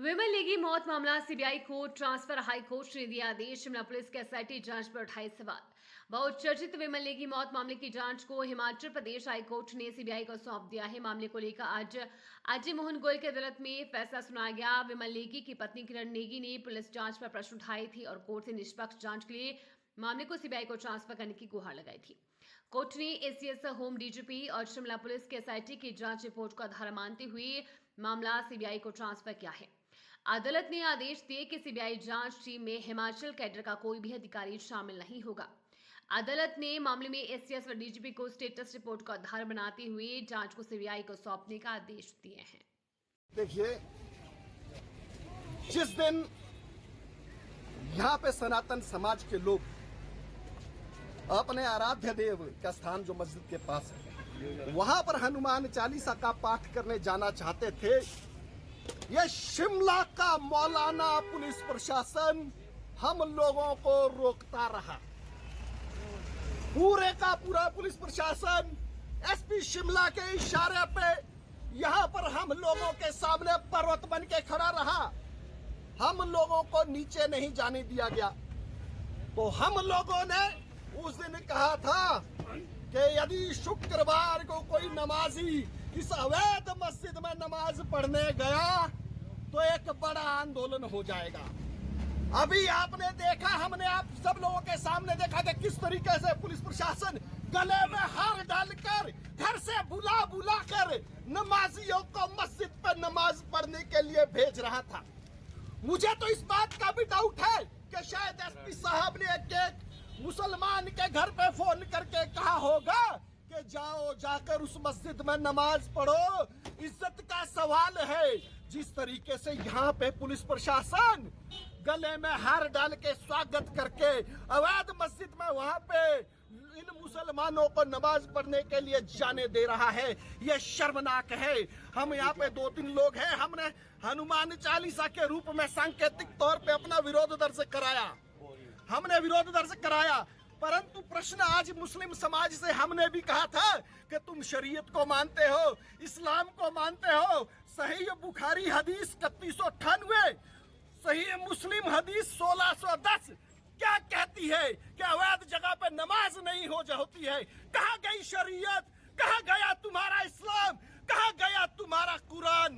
विमल नेगी मौत मामला सीबीआई को ट्रांसफर, हाई कोर्ट ने दिया आदेश। शिमला पुलिस के एसआईटी जांच पर उठाए सवाल। बहुचर्चित विमल नेगी मौत मामले की जांच को हिमाचल प्रदेश हाई कोर्ट ने सीबीआई को सौंप दिया है। मामले को लेकर आज अजय मोहन गोयल की अदालत में फैसला सुनाया गया। विमल नेगी की पत्नी किरण नेगी ने पुलिस जांच पर प्रश्न उठाए थे और कोर्ट से निष्पक्ष जांच के लिए मामले को सीबीआई को ट्रांसफर करने की गुहार लगाई थी। कोर्ट ने एसीएस होम डीजीपी और शिमला पुलिस के एसआईटी की जांच रिपोर्ट को आधार मानते हुए मामला सीबीआई को ट्रांसफर किया है। अदालत ने आदेश दिए कि सीबीआई जांच टीम में हिमाचल कैडर का कोई भी अधिकारी शामिल नहीं होगा। अदालत ने मामले में एसीएस व डीजीपी को स्टेटस रिपोर्ट को आधार बनाते हुए जांच को सीबीआई को सौंपने का आदेश दिए हैं। देखिए, जिस दिन यहाँ पे सनातन समाज के लोग अपने आराध्य देव का स्थान जो मस्जिद के पास है, वहां पर हनुमान चालीसा का पाठ करने जाना चाहते थे, ये शिमला का मौलाना पुलिस प्रशासन हम लोगों को रोकता रहा। पूरे का पूरा पुलिस प्रशासन एसपी शिमला के इशारे पे यहां पर हम लोगों के सामने पर्वत बन के खड़ा रहा। हम लोगों को नीचे नहीं जाने दिया गया। तो हम लोगों ने उस दिन कहा था कि यदि शुक्रवार को कोई नमाजी इस अवैध मस्जिद में नमाज पढ़ने गया तो एक बड़ा आंदोलन हो जाएगा। अभी आपने देखा, हमने आप सब लोगों के सामने देखा कि किस तरीके से पुलिस प्रशासन गले में हार डालकर घर से बुला बुला कर नमाजियों को मस्जिद पर नमाज पढ़ने के लिए भेज रहा था। मुझे तो इस बात का भी डाउट है कि शायद एसपी साहब ने एक मुसलमान के घर पे फोन करके कहा होगा कि जाओ जाकर उस मस्जिद में नमाज पढ़ो, इज्जत का सवाल है। जिस तरीके से यहाँ पे पुलिस प्रशासन गले में हार डाल के स्वागत करके अवैध मस्जिद में वहां पे इन मुसलमानों को नमाज पढ़ने के लिए जाने दे रहा है, यह शर्मनाक है। हम यहाँ पे 2-3 लोग हैं, हमने हनुमान चालीसा के रूप में सांकेतिक तौर पे अपना विरोध दर्ज कराया। हमने विरोध दर्ज कराया, परंतु प्रश्न आज मुस्लिम समाज से हमने भी कहा था कि तुम शरीयत को मानते हो, इस्लाम को मानते हो। सही बुखारी हदीस 3198, सही मुस्लिम हदीस 1610 क्या कहती है कि अवैध जगह पे नमाज नहीं होती है। कहाँ गई शरीयत, कहाँ गया तुम्हारा इस्लाम, कहाँ गया तुम्हारा कुरान?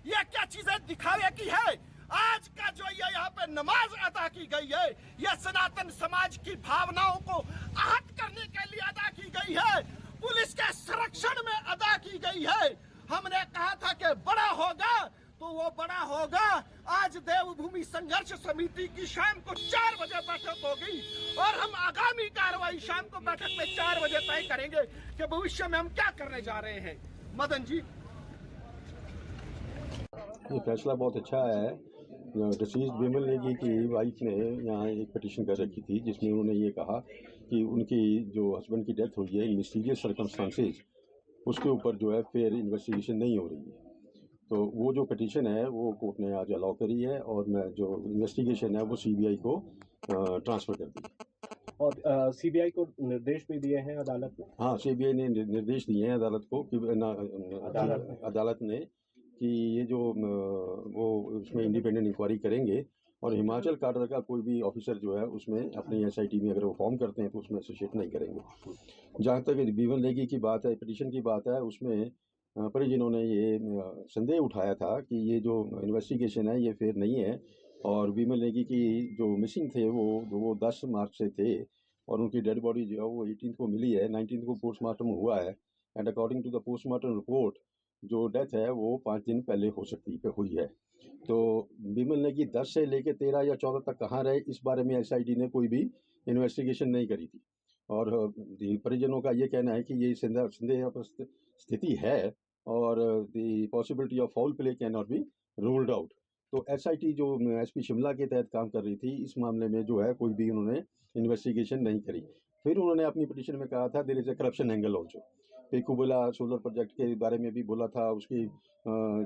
ये क्या चीजें दिखावे की है? आज का जो ये यहाँ पे नमाज अदा की गई है, यह सनातन समाज की भावनाओं को आहत करने के लिए अदा की गई है, पुलिस के संरक्षण में अदा की गई है। हमने कहा था कि बड़ा होगा तो वो बड़ा होगा। आज देवभूमि संघर्ष समिति की शाम को 4 बजे बैठक होगी और हम आगामी कार्रवाई शाम को बैठक में 4 बजे तय करेंगे कि भविष्य में हम क्या करने जा रहे हैं। मदन जी, ये फैसला बहुत अच्छा है। डिसीज विमल नेगी की वाइफ ने यहाँ एक पिटीशन कर रखी थी जिसमें उन्होंने ये कहा कि उनकी जो हस्बैंड की डेथ हुई है इन मिस्टीरियस सर्कमस्टांसेस, उसके ऊपर जो है फेयर इन्वेस्टिगेशन नहीं हो रही है। तो वो जो पिटीशन है वो कोर्ट ने आज अलाउ करी है और मैं जो इन्वेस्टिगेशन है वो सीबीआई को ट्रांसफ़र कर दी। और सीबीआई को निर्देश भी दिए हैं अदालत ने? हाँ, सीबीआई ने निर्देश दिए हैं अदालत को कि अदालत ने कि ये जो वो उसमें इंडिपेंडेंट इंक्वायरी करेंगे और हिमाचल कैडर का कोई भी ऑफिसर जो है उसमें अपनी एसआईटी में अगर वो फॉर्म करते हैं तो उसमें एसोसिएट नहीं करेंगे। जहाँ तक विमल नेगी की बात है, पिटीशन की बात है, उसमें परिजनों ने ये संदेह उठाया था कि ये जो इन्वेस्टिगेशन है ये फेयर नहीं है और विमल नेगी की जो मिसिंग थे वो 10 मार्च से थे और उनकी डेड बॉडी जो है वो 18 को मिली है, 19 को पोस्टमार्टम हुआ है and according to the postmortem report जो डेथ है वो 5 दिन पहले हुई है। तो विमल नेगी 10 से लेकर 13 या 14 तक कहाँ रहे, इस बारे में एसआईटी ने कोई भी इन्वेस्टिगेशन नहीं करी थी और परिजनों का ये कहना है कि ये संदेहास्पद स्थिति है और the possibility of foul play can not be ruled out. तो एसआईटी जो एसपी शिमला के तहत काम कर रही थी, इस मामले में जो है कोई भी उन्होंने इन्वेस्टिगेशन नहीं करी। फिर उन्होंने अपनी पिटीशन में कहा था there is a corruption angle also. पेकुबला सोलर प्रोजेक्ट के बारे में भी बोला था, उसकी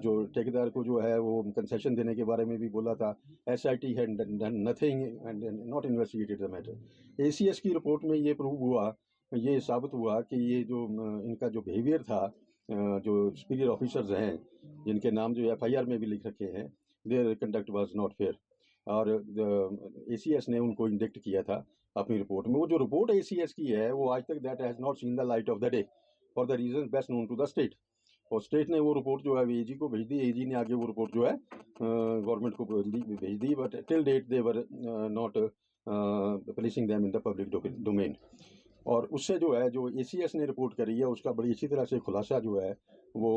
जो ठेकेदार को जो है वो कंसेशन देने के बारे में भी बोला था। SIT had done nothing and not investigated the matter. ACS की रिपोर्ट में ये प्रूव हुआ, ये साबित हुआ कि ये जो इनका जो बिहेवियर था, जो सुपीरियर ऑफिसर्स हैं जिनके नाम जो एफआईआर में भी लिख रखे हैं, there conduct was not fair. और ACS ने उनको इंडिक्ट किया था अपनी रिपोर्ट में। वो जो रिपोर्ट ACS की है वो आज तक that has not seen the light of the day for the reason best known to the state. और स्टेट ने वो रिपोर्ट जो है AG को भेज दी, AG ने आगे वो रिपोर्ट जो है गवर्नमेंट को भेज दी, but till date they were not placing them in the public domain. और उससे जो है जो ACS ने रिपोर्ट करी है उसका बड़ी अच्छी तरह से खुलासा जो है वो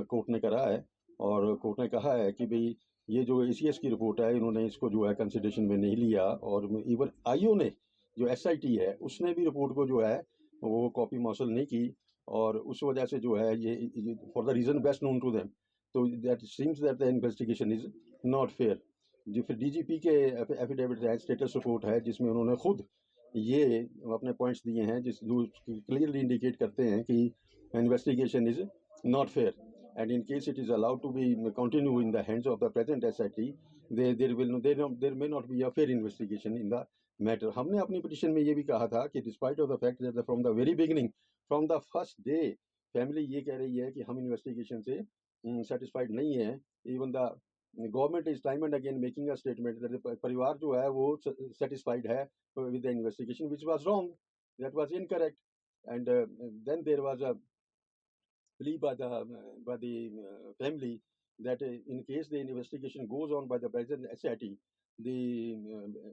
कोर्ट ने करा है। और कोर्ट ने कहा है कि भाई ये जो ACS की रिपोर्ट है इन्होंने इसको जो है कंसिडरेशन में नहीं लिया। और इवन IO ने जो SIT है उसने भी रिपोर्ट को जो है वो कॉपी मौसूल नहीं की। और उस वजह से जो है ये for the reason best known to them, तो that seems that the investigation is not fair. जो फिर DGP के एफिडेविट है, स्टेटस रिपोर्ट है, जिसमें उन्होंने खुद ये अपने पॉइंट्स दिए हैं जिस क्लियरली इंडिकेट करते हैं कि investigation is not fair and in case it is allowed to be continue in the hands of the present SIT, there may not be a fair investigation in the matter। हमने अपनी petition में ये भी कहा था कि despite of the fact that from the very beginning, from the first day, family ये कह रही है कि हम इन्वेस्टिगेशन से सेटिस्फाइड नहीं है। Even the government is time and again making a statement that परिवार जो है वो सेटिस्फाइड है with the investigation, which was wrong, that was incorrect। and then there was a plea by the family that in case the investigation goes on by the present SIT, the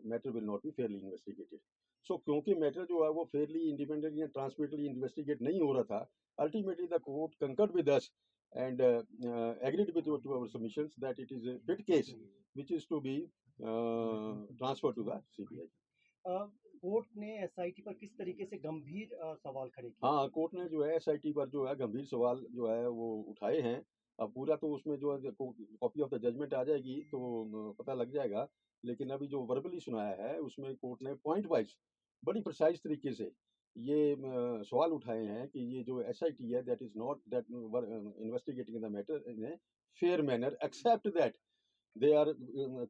matter will not be fairly investigated। So क्योंकि matter जो है वो Fairlie, independently and transparently investigate नहीं हो रहा था, ultimately the court conquered with us and agreed with to our submissions that it is a bid case which is to be transferred to the CBI। Court ने SIT पर किस तरीके से गंभीर सवाल खड़े किए? हाँ, कोर्ट ने जो है SIT पर जो है गंभीर सवाल जो है वो उठाए हैं। अब पूरा तो उसमें जो है कॉपी ऑफ द जजमेंट आ जाएगी तो पता लग जाएगा, लेकिन अभी जो वर्बली सुनाया है उसमें कोर्ट ने पॉइंट वाइज बड़ी प्रिसाइज तरीके से ये सवाल उठाए हैं कि ये जो SIT है that is not that investigating the matter in a fair manner, except that they are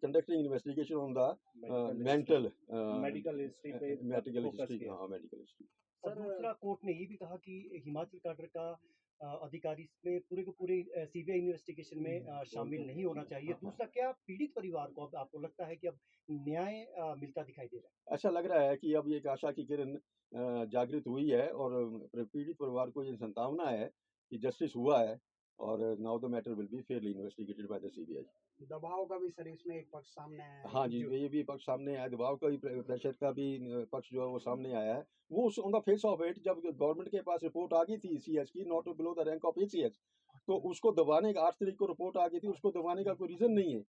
conducting investigation on the mental medical history पे medical focus history। किया। हाँ, medical history। और दूसरा, कोर्ट ने ये भी कहा कि हिमाचल cadre का अधिकारी इसमें पूरे के पूरे CBI इन्वेस्टिगेशन में शामिल नहीं होना चाहिए। दूसरा, क्या पीड़ित परिवार को अब आपको लगता है कि अब न्याय मिलता दिखाई दे रहा है? ऐसा लग रहा है कि अब एक आशा की किरण जागृत हुई है और पीड़ित परिवार को ये संभावना है कि जस्टिस हुआ है और now the matter will be Fairlie investigated by the CBI। दबाव का भी सर इसमें एक पक्ष सामने आया है। हाँ जी, ये भी पक्ष सामने आया, दबाव का भी प्रेशर का भी पक्ष जो है वो सामने आया है। वो on the face of it जब गवर्नमेंट के पास रिपोर्ट आ गई थी CS की, not below the rank of ACS, तो उसको दबाने का 8 तारीख को रिपोर्ट आ गई थी, उसको दबाने का कोई रीजन नहीं है।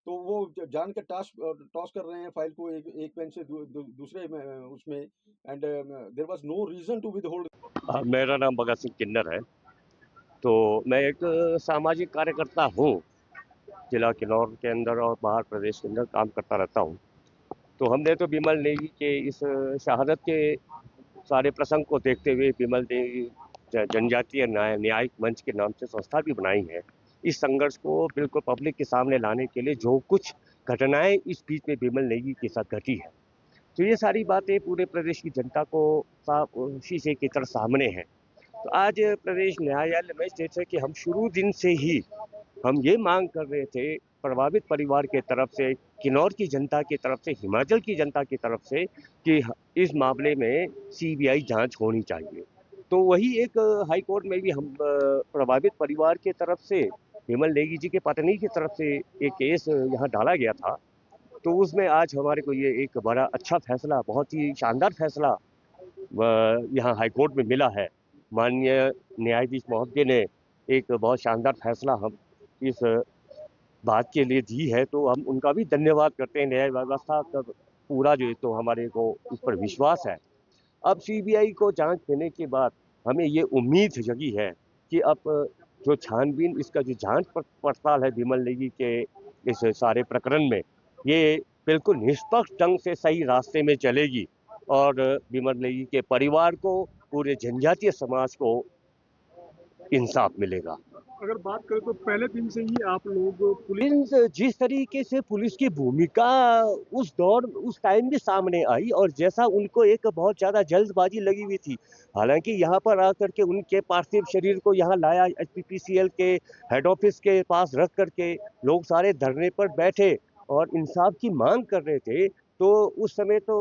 तो वो जान के टॉस कर रहे हैं फाइल को एक पेन से दूसरे में उसमें, and there was no reason to withhold. मेरा नाम भगत सिंह किन्नर है। तो मैं एक सामाजिक कार्यकर्ता हूँ, जिला किन्नौर के अंदर और बाहर प्रदेश के अंदर काम करता रहता हूँ। तो हमने तो बिमल नेगी के इस शहादत के सारे प्रसंग को देखते हुए बिमल नेगी जनजातीय न्यायिक मंच के नाम से संस्था भी बनाई है। इस संघर्ष को बिल्कुल पब्लिक के सामने लाने के लिए जो कुछ घटनाएं इस बीच में बिमल नेगी के साथ घटी है, तो ये सारी बातें पूरे प्रदेश की जनता को साफ शीशे की तरह सामने हैं। तो आज प्रदेश न्यायालय में जैसे कि हम शुरू दिन से ही हम ये मांग कर रहे थे प्रभावित परिवार के तरफ से, किन्नौर की जनता की तरफ से, हिमाचल की जनता की तरफ से कि इस मामले में CBI जांच होनी चाहिए। तो वही एक हाई कोर्ट में भी हम प्रभावित परिवार के तरफ से बिमल नेगी जी के पत्नी की तरफ से एक केस यहाँ डाला गया था। तो उसमें आज हमारे को ये एक बड़ा अच्छा फैसला, बहुत ही शानदार फैसला यहाँ हाई कोर्ट में मिला है। माननीय न्यायाधीश महोदय ने एक बहुत शानदार फैसला हम इस बात के लिए दी है, तो हम उनका भी धन्यवाद करते हैं। न्याय व्यवस्था का पूरा जो है तो हमारे को उस पर विश्वास है। अब CBI को जांच देने के बाद हमें ये उम्मीद जगी है कि अब जो छानबीन, इसका जो जांच पड़ताल है बिमल नेगी के इस सारे प्रकरण में, ये बिल्कुल निष्पक्ष ढंग से सही रास्ते में चलेगी और बिमल नेगी के परिवार को, पूरे जनजातीय समाज को इंसाफ मिलेगा। अगर बात करें तो पहले दिन से ही आप लोग पुलिस जिस तरीके से पुलिस की भूमिका उस टाइम भी सामने आई और जैसा उनको एक बहुत ज़्यादा जल्दबाजी लगी हुई थी। हालाँकि यहाँ पर आकर के उनके पार्थिव शरीर को यहाँ लाया एचपीपीसीएल के हेड ऑफिस के पास रख कर के लोग सारे धरने पर बैठे और इंसाफ की माँग कर रहे थे। तो उस समय तो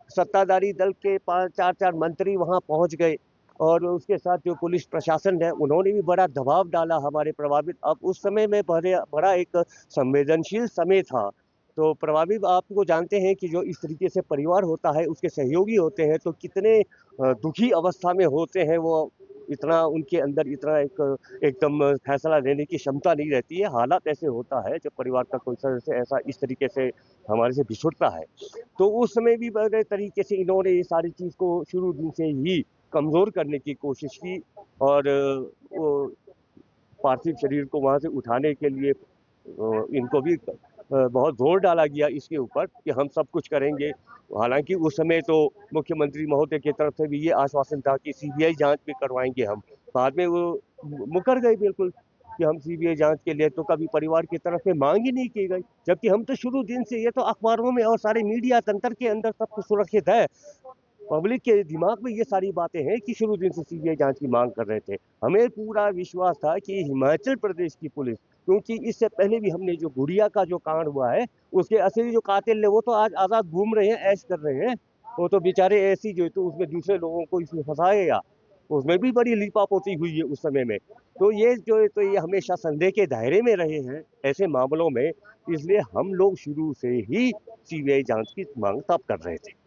सत्ताधारी दल के 4 मंत्री वहाँ पहुँच गए और उसके साथ जो पुलिस प्रशासन है उन्होंने भी बड़ा दबाव डाला हमारे प्रभावित। अब उस समय में बड़ा एक संवेदनशील समय था। तो प्रभावित आपको जानते हैं कि जो इस तरीके से परिवार होता है उसके सहयोगी होते हैं तो कितने दुखी अवस्था में होते हैं वो। इतना उनके अंदर इतना एकदम फैसला लेने की क्षमता नहीं रहती है। हालात ऐसे होता है जब परिवार का कोई सदस्य ऐसा इस तरीके से हमारे से बिछुड़ता है। तो उस समय भी बड़े तरीके से इन्होंने ये सारी चीज़ को शुरू दिन से ही कमज़ोर करने की कोशिश की और वो पार्थिव शरीर को वहाँ से उठाने के लिए इनको भी बहुत जोर डाला गया इसके ऊपर कि हम सब कुछ करेंगे। हालांकि उस समय तो मुख्यमंत्री महोदय की तरफ से भी ये आश्वासन था कि सीबीआई जांच भी करवाएंगे हम। बाद में वो मुकर गए बिल्कुल कि हम सीबीआई जांच के लिए, तो कभी परिवार की तरफ से मांग ही नहीं की गई। जबकि हम तो शुरू दिन से ये तो अखबारों में और सारे मीडिया तंत्र के अंदर सब कुछ सुरक्षित है। पब्लिक के दिमाग में ये सारी बातें हैं कि शुरू दिन से सीबीआई जांच की मांग कर रहे थे। हमें पूरा विश्वास था कि हिमाचल प्रदेश की पुलिस, क्योंकि इससे पहले भी हमने जो गुड़िया का जो कांड हुआ है उसके असली जो कातिल है वो तो आज आज़ाद घूम रहे हैं, ऐश कर रहे हैं। वो तो बेचारे ऐसी जो तो उसमें दूसरे लोगों को इसमें फंसाएगा, उसमें भी बड़ी लीपापोती हुई है उस समय में। तो ये जो तो ये हमेशा संदेह के दायरे में रहे हैं ऐसे मामलों में, इसलिए हम लोग शुरू से ही सीबीआई जांच की मांग तब कर रहे थे।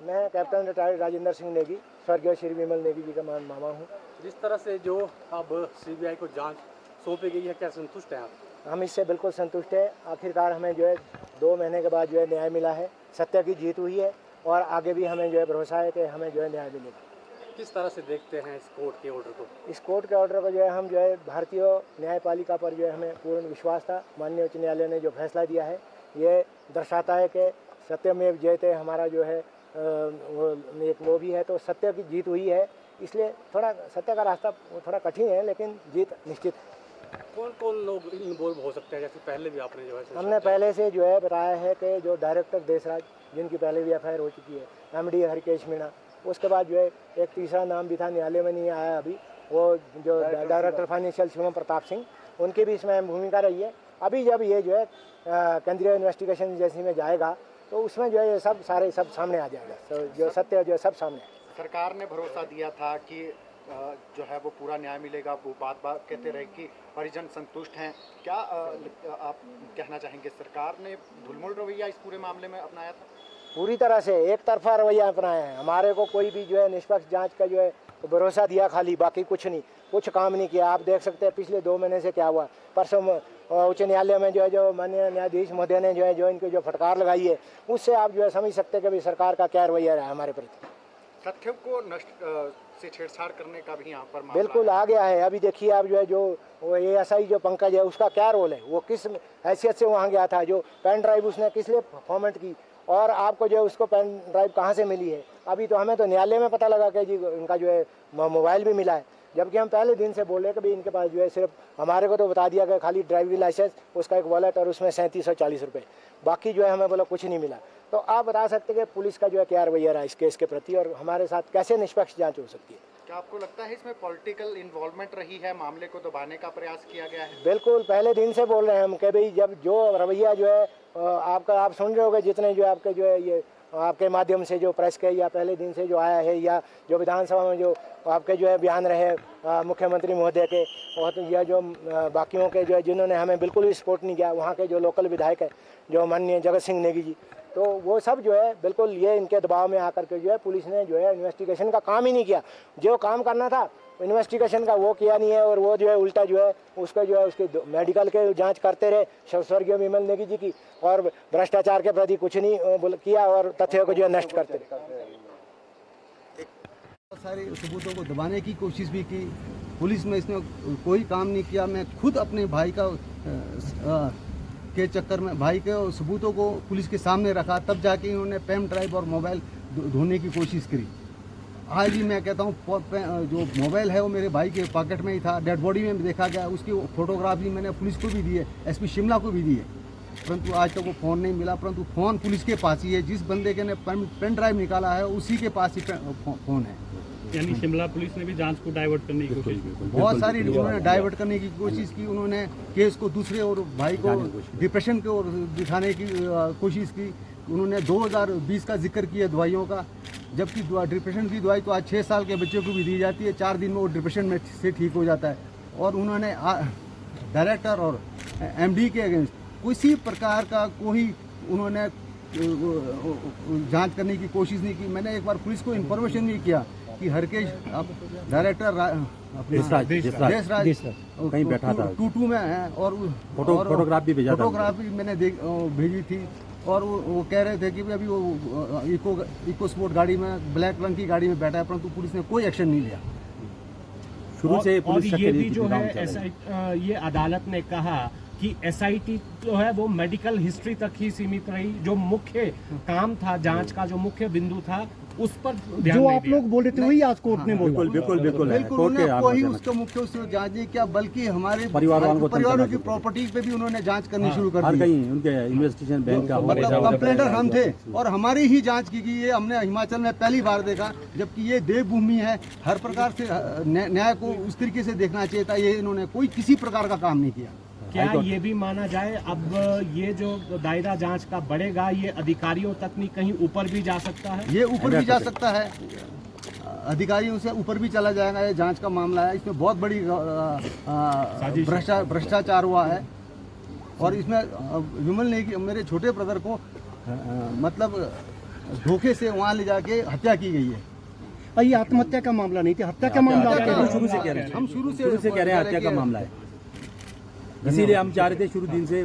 मैं कैप्टन रिटायर्ड राजेंद्र सिंह नेगी, स्वर्गीय श्री विमल नेगी जी का मामा हूँ। जिस तरह से जो अब सीबीआई को जांच सौंपी गई है, क्या संतुष्ट हैं आप? हम इससे बिल्कुल संतुष्ट हैं। आखिरकार हमें जो है 2 महीने के बाद जो है न्याय मिला है, सत्य की जीत हुई है और आगे भी हमें जो है भरोसा है कि हमें जो है न्याय मिलेगा। किस तरह से देखते हैं इस कोर्ट के ऑर्डर को? इस कोर्ट के ऑर्डर को जो है हम जो है भारतीय न्यायपालिका पर जो है हमें पूर्ण विश्वास था। माननीय उच्च न्यायालय ने जो फैसला दिया है ये दर्शाता है कि सत्यमेव जयते हमारा जो है वो भी है, तो सत्य की जीत हुई है। इसलिए थोड़ा सत्य का रास्ता थोड़ा कठिन है लेकिन जीत निश्चित है। कौन कौन लोग इन्वॉल्व हो सकते हैं? जैसे पहले भी आपने जो है हमने पहले से जो है बताया है कि जो डायरेक्टर देशराज, जिनकी पहले भी एफआईआर हो चुकी है, एमडी हरिकेश मीणा, उसके बाद जो है एक तीसरा नाम भी था, न्यायालय में नहीं आया अभी, वो जो डायरेक्टर फाइनेंशियल शिवम प्रताप सिंह, उनकी भी इसमें अहम भूमिका रही है। अभी जब ये जो है केंद्रीय इन्वेस्टिगेशन एजेंसी में जाएगा तो उसमें जो है ये सब सामने आ जाएगा। तो जो सत्य जो है सब सामने। सरकार ने भरोसा दिया था कि जो है वो पूरा न्याय मिलेगा, वो बात कहते रहे कि परिजन संतुष्ट हैं। क्या आप कहना चाहेंगे, सरकार ने ढुलमुल रवैया इस पूरे मामले में अपनाया था? पूरी तरह से एक तरफा रवैया अपनाया है। हमारे को कोई भी जो है निष्पक्ष जांच का जो है भरोसा दिया खाली, बाकी कुछ नहीं, कुछ काम नहीं किया। आप देख सकते हैं पिछले 2 महीने से क्या हुआ। परसों उच्च न्यायालय में जो है जो माननीय न्यायाधीश महोदय ने जो है जो इनको जो फटकार लगाई है, उससे आप जो है समझ सकते हैं कि भाई सरकार का क्या रवैया रहा है हमारे प्रति। तथ्यों को नष्ट से छेड़छाड़ करने का भी यहाँ पर बिल्कुल आ गया है। अभी देखिए आप जो है जो एएसआई जो पंकज है उसका क्या रोल है, वो किस हैसियत से वहाँ गया था, जो पेन ड्राइव उसने किस लिए फॉर्मेट की और आपको जो है उसको पेन ड्राइव कहाँ से मिली है। अभी तो हमें तो न्यायालय में पता लगा कि जी इनका जो है मोबाइल भी मिला है, जबकि हम पहले दिन से बोले कि भाई इनके पास जो है सिर्फ हमारे को तो बता दिया कि खाली ड्राइविंग लाइसेंस, उसका एक वॉलेट और उसमें 3740 रुपये, बाकी जो है हमें बोला कुछ नहीं मिला। तो आप बता सकते कि पुलिस का जो है क्या रवैया रहा इस केस के प्रति और हमारे साथ कैसे निष्पक्ष जांच हो सकती है। क्या आपको लगता है इसमें पॉलिटिकल इन्वॉल्वमेंट रही है, मामले को दबाने का प्रयास किया गया है? बिल्कुल, पहले दिन से बोल रहे हैं हम कि भाई जब जो रवैया जो है आपका, आप सुन रहे होंगे जितने जो आपके जो है ये आपके माध्यम से जो प्रेस के या पहले दिन से जो आया है या जो विधानसभा में जो आपके जो है बयान रहे मुख्यमंत्री महोदय के, और तो यह जो बाकियों के जो है जिन्होंने हमें बिल्कुल भी सपोर्ट नहीं किया, वहाँ के जो लोकल विधायक है जो माननीय जगत सिंह नेगी जी, तो वो सब जो है बिल्कुल ये इनके दबाव में आकर के जो है पुलिस ने जो है इन्वेस्टिगेशन का काम ही नहीं किया। जो काम करना था इन्वेस्टिगेशन का वो किया नहीं है और वो जो है उल्टा जो है उसको जो है उसके मेडिकल के जांच करते रहे स्वर्गीय विमल नेगी जी की, और भ्रष्टाचार के प्रति कुछ नहीं किया और तथ्यों को जो है नष्ट करते रहे। बहुत सारे सबूतों को दबाने की कोशिश भी की पुलिस में, इसने कोई काम नहीं किया। मैं खुद अपने भाई का के चक्कर में भाई के सबूतों को पुलिस के सामने रखा, तब जाके इन्होंने पेन ड्राइव और मोबाइल ढूंढने की कोशिश करी। आज ही मैं कहता हूँ जो मोबाइल है वो मेरे भाई के पॉकेट में ही था, डेड बॉडी में देखा गया, उसकी फोटोग्राफी मैंने पुलिस को भी दी है, एसपी शिमला को भी दी है, परंतु आज तक वो फ़ोन नहीं मिला। परंतु फ़ोन पुलिस के पास ही है, जिस बंदे के ने पेन ड्राइव निकाला है उसी के पास ही फ़ोन है। यानी शिमला पुलिस ने भी जांच को डाइवर्ट करने की कोशिश की, बहुत सारी उन्होंने डाइवर्ट करने की कोशिश की, उन्होंने केस को दूसरे और भाई को डिप्रेशन की ओर दिखाने की कोशिश की। उन्होंने 2020 का जिक्र किया दवाइयों का, जबकि डिप्रेशन की दवाई तो आज 6 साल के बच्चों को भी दी जाती है, 4 दिन में वो डिप्रेशन में से ठीक हो जाता है। और उन्होंने डायरेक्टर और एमडी के अगेंस्ट किसी प्रकार का कोई उन्होंने जांच करने की कोशिश नहीं की। मैंने एक बार पुलिस को इन्फॉर्मेशन भी किया कि हरकेश अब डायरेक्टर देशराज कहीं बैठा था, टूटू में है, और फोटोग्राफ भी भेजा था, फोटोग्राफी मैंने भेजी थी। और वो कह रहे थे कि अभी वो इको स्पोर्ट गाड़ी में, ब्लैक रंग की गाड़ी में बैठा है, परंतु पुलिस ने कोई एक्शन नहीं लिया। शुरू से पुलिस और ये भी जो है ये अदालत ने कहा कि एसआईटी जो है वो मेडिकल हिस्ट्री तक ही सीमित रही, जो मुख्य काम था जांच का, जो मुख्य बिंदु था उस पर ध्यान जो नहीं आप दिया। लोग बोल रहे थे वही आज कोर्ट ने बोला। बिल्कुल कोई उसका मुख्य उससे जांच नहीं किया, बल्कि हमारे परिवारों की प्रॉपर्टी पे भी उन्होंने जांच करनी शुरू कर दी। उनके इन्वेस्टिगेशन बैंक का मतलब कंप्लेंटर हम थे और हमारी ही जांच की गई। ये हमने हिमाचल में पहली बार देखा, जबकि ये देवभूमि है, हर प्रकार से न्याय को उस तरीके से देखना चाहिए था। ये इन्होंने कोई किसी प्रकार का काम नहीं किया। क्या ये भी माना जाए अब ये जो दायरा जांच का बढ़ेगा, ये अधिकारियों तक नहीं कहीं ऊपर भी जा सकता है? ये ऊपर भी जा सकता है, अधिकारियों से ऊपर भी चला जाएगा। ये जांच का मामला है, इसमें बहुत बड़ी भ्रष्टाचार हुआ है। और इसमें विमल ने मेरे छोटे ब्रदर को मतलब धोखे से वहाँ ले जाके हत्या की गई है। ये आत्महत्या का मामला नहीं था, हत्या का मामला शुरू से कह रहे हैं, हम शुरू से कह रहे हैं हत्या का मामला है, इसीलिए हम चाह रहे थे शुरू दिन से